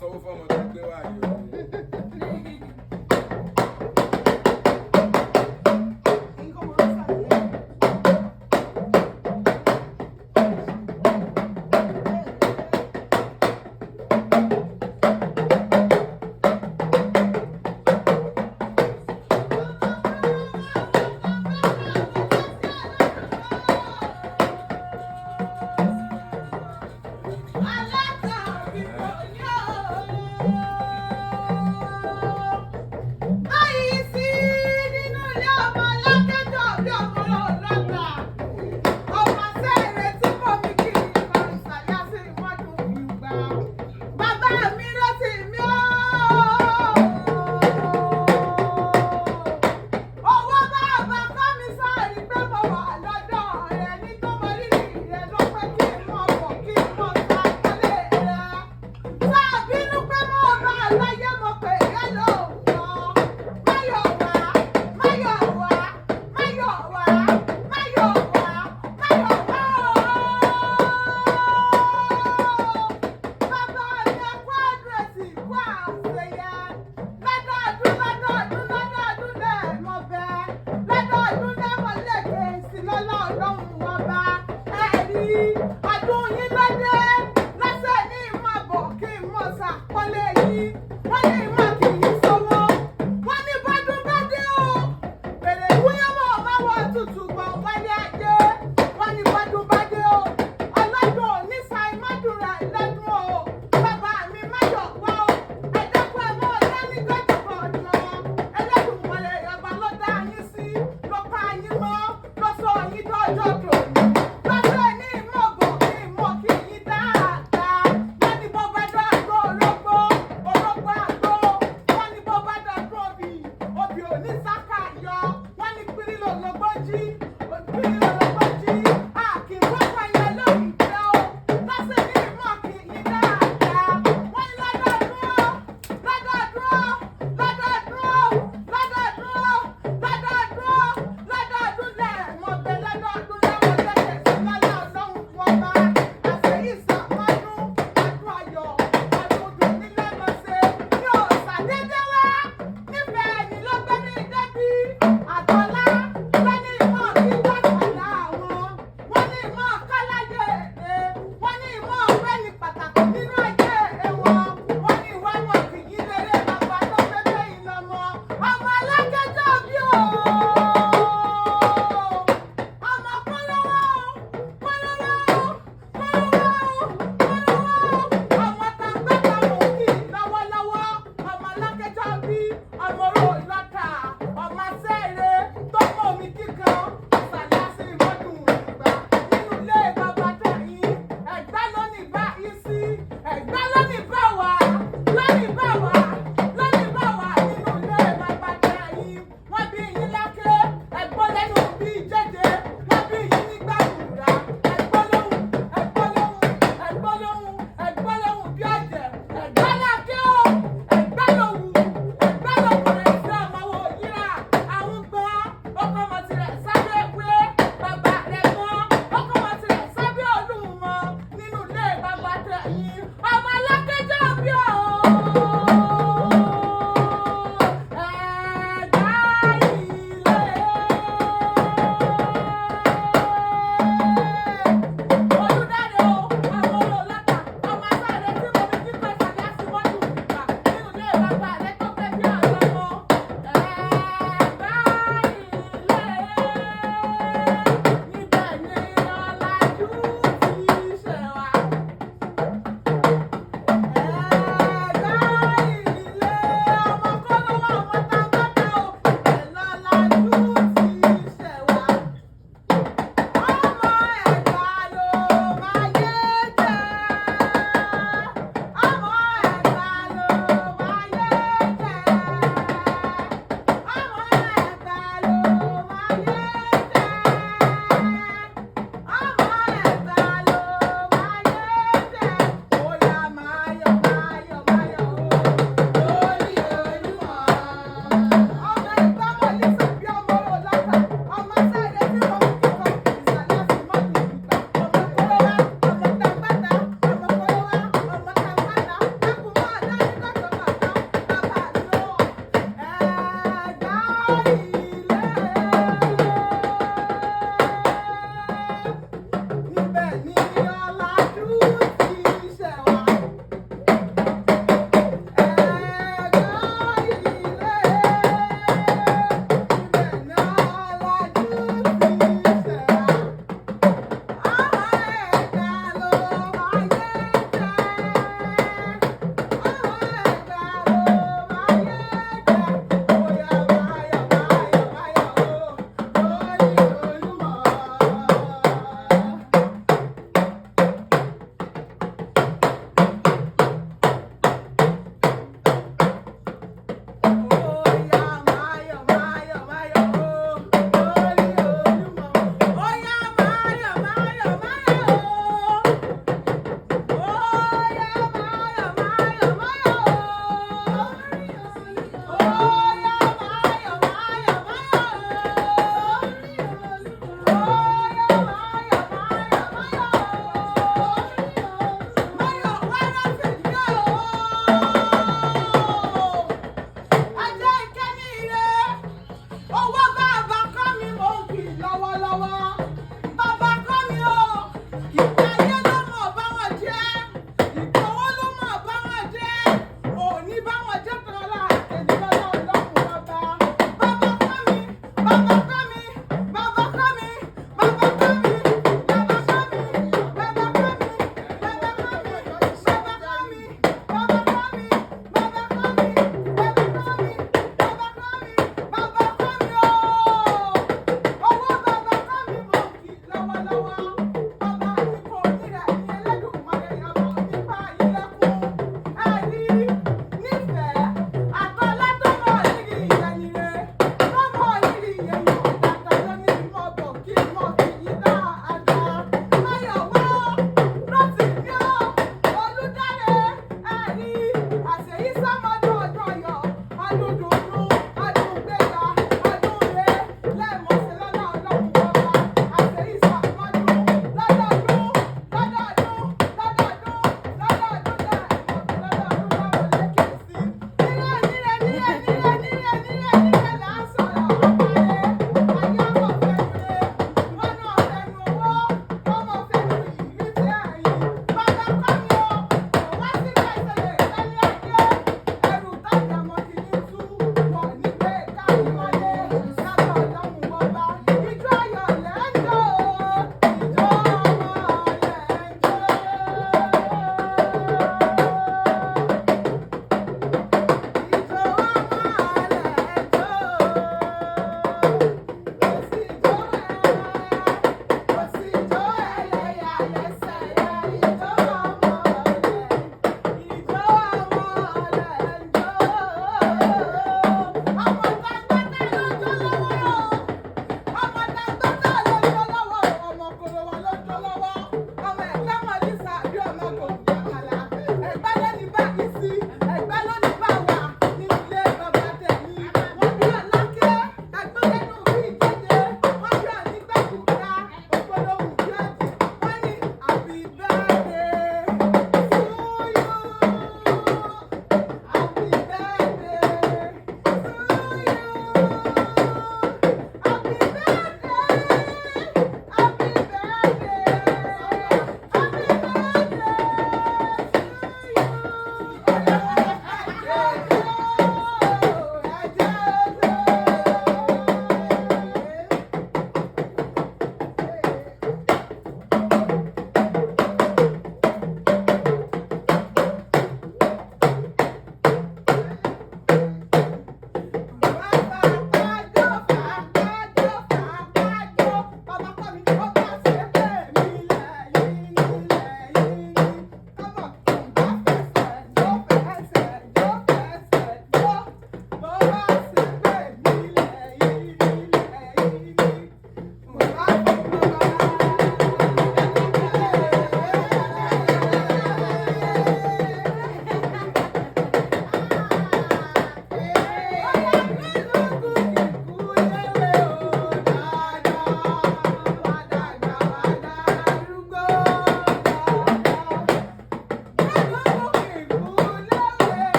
sanwó fọ́mọ tó gbé wá yìí o.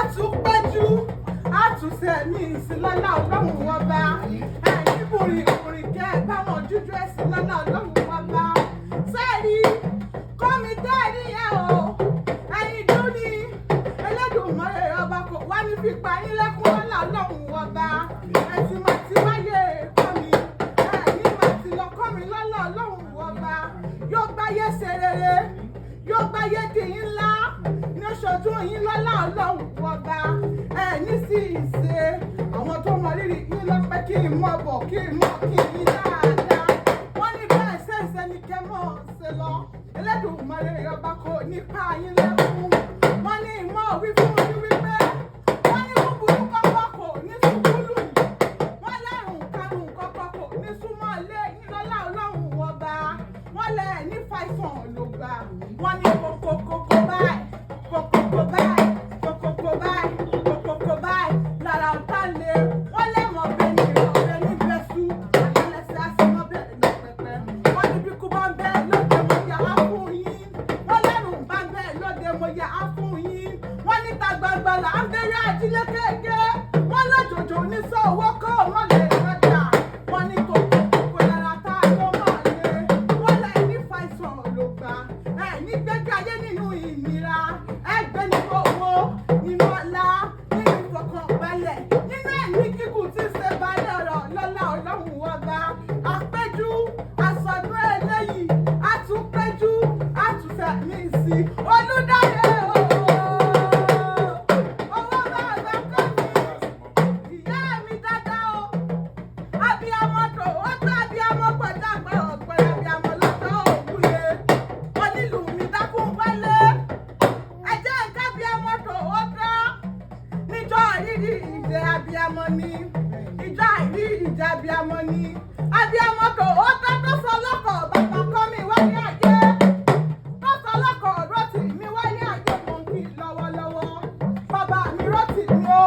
àtúpẹ́jú àtúnṣẹ́mi ìsìlọ́lá ọlọ́run ọba ẹ̀yìn bùrìbùrì kẹ́ báwọn dúdú ẹ̀sìn lọ́lá ọlọ́run ọba sẹ́ẹ̀rí kọ́mi tẹ́ẹ̀rí yẹn o ẹ̀yìn dúní Ẹlẹ́dùmarè ọba kò wá ní fipá yín lẹ́kún lọ́lá ọlọ́run ọba ẹ̀sìn máa ti wáyé kọ́mi ẹ̀yìn máa ti lọ kọ́mi lọ́lá ọlọ́run ọba yóò gbáyé ṣe rere yóò gbáyé di yín ńlá ní oṣooṣù yín lọ́lá ọlọ́run ọba ní sí ìṣe àwọn tó mọ rírì yín lọ́pẹ́ kí n mọ̀ bọ̀ kí n mọ̀ kí n yín dáadáa wọ́n ní bẹ́ẹ̀ ṣẹ̀ṣẹ̀ ní kẹ́ mọ̀ ṣe lọ Ẹlẹ́dùmarè ọba kò ní pa yín lẹ́kún wọ́n ní ìmọ̀ wí fún yín wípé wọ́n ní búburú kọ́kọ́ kò ní sùkúlù wọ́n lẹ́rùn karùn kọ́kọ́ kò ní súnmọ́ ilé yín lọ́lá ọlọ́run ọba wọ́n lẹ̀ ní fàìsàn ló gbà wọ́n ní kókókókó báyìí kókókó báyìí kókókó báyìí kókókó báyìí lára ọ̀tá lé wọ́n lẹ̀ mọ̀ bẹ́ẹ̀ ní ọ̀rẹ́ ní bẹ́sù àyẹ̀lẹ́sẹ̀ àsìmọ́ bẹ́ẹ̀ ní pẹpẹ wọ́n ní bí kú bá ń bẹ́ẹ̀ lóde mo yà á fún yín wọ́n lẹ́rùn bá ń bẹ́ẹ̀ lóde mo yà á fún yín wọ́n ní ta gbangba là ń bẹ̀rẹ̀ àjílẹ̀ kéèké wọ́n lọ́jọ́jọ́ ní sọ owó kọ́ wọ́n lè rọ́jà wọ́n ní kókókó lára tá a lọ́ máa lé wọ́n lẹ̀ ní fàìsàn ló gbà ní gbẹ́gbẹ́ ayé nínú ìnira ẹgbẹ́ nínú owó nínú ọlá nínú ìfọkànbalẹ̀ nínú ẹ̀mí kíkùn tí ṣe balẹ̀ ọ̀rọ̀ lọ́lá ọlọ́run ọba àpéjú àsọdún eléyìí àtúnpéjú àtúnṣẹ́mi sí Olúdáyé owó bàbá kọ́ mi ìyá mi dáadáa o abiyamọ tó ó tó abiyamọ pẹ̀lú àgbẹ̀ ọ̀pẹ̀ abiyamọ lọ́tọ̀ òwúye wọ́n nílùú mi dákún wálé ẹ̀jẹ̀ nǹkan abiyamọ tó ó tọ́ níjọ́ ìrírí ìjẹ abiyamọ ni ìjọ àìrí ìjẹ abiyamọ ni abiyamọ tó ó tọ́ tó sọ lọ́kọ̀ bàbá kọ́ mi wáyé ayé tó sọ lọ́kọ̀ rọ́tì mi wáyé ayé mò ń kí lọ́wọ́lọ́wọ́ bàbá mi rọ́tì mi o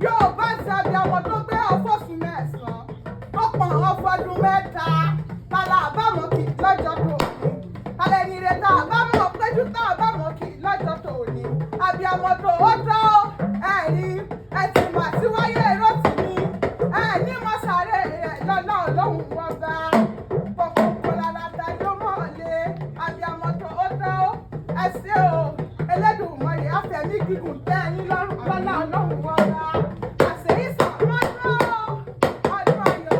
yóò bá ṣe abiyamọ tó gbé ọfọ́sùn mẹ́sàn-án tó pọ̀n ọfọdún mẹ́ta tala àbámọ̀ kì lọ́jọ́ tó ní alẹ́ ní ire tá àbámọ̀ péjú tá àbámọ̀ kì lọ́jọ́ tó ní abiyamọ tó ó tọ́ ẹ̀rí ẹ̀sìn mà sí wáyé rọ́tì mi ní mọ́sàárẹ̀ rẹ̀ lọ́lá ọlọ́run ọba kòkòkò lára dájọ́ mọ́ọ̀lé abiyamọ tó ó tọ́ ẹ̀sìn o Ẹlẹ́dùmarè àfẹ̀mí gígùn tẹ́ ẹ̀yìn lọ́rùn lọ́lá ọlọ́run ọba àṣeyí sàmọ́dún ọdún ayọ̀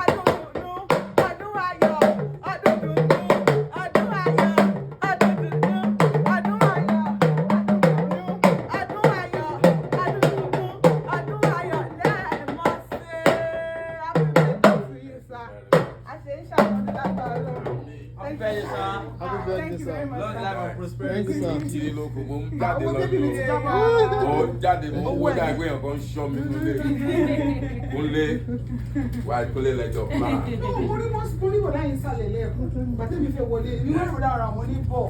ọdún dùnú ọdún ayọ̀ ọdún dùnú ọdún ayọ̀ ọdún dùnú ọdún ayọ̀ ọdún dùnú ọdún ayọ̀ ọdún dùnú ọdún ayọ̀ lẹ́ẹ̀mọ́ sí abúlé sí yìí sá àṣeyí sàmọ́dún lágbára lọ́rùn. Happy birthday, sir. Happy birthday, sir. Long life and prosperity. Kiri lóko mo ń jáde lọ́dún mo jáde mo wó dà gbé yàn kan ṣọ́ mi kúnlé lẹ́jọ́ pa. Mo rí bọ̀dá yìí sálẹ̀ lẹ́ẹ̀kún gbàtẹ́ mi fẹ́ wọlé ní wọ́n rẹ̀ ara wọn ní bọ̀.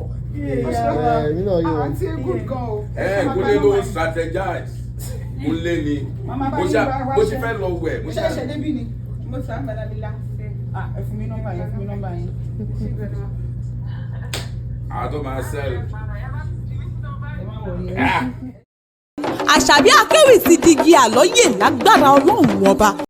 Àǹtí good gan o. Kúnlé ló strategize kúnlé ni mo ṣe fẹ́ lọ wẹ̀. Mo ṣẹ̀ṣẹ̀ débí ni. Mo sàn gbàdá lílá. Ẹ fún mi nọ́mbà yẹn, fún mi nọ́mbà yẹn. Àtọ́ máa sẹ́ẹ̀lì. Àṣàbí Akéwì ti digi àlọ́yè lágbára ọlọ́run ọba.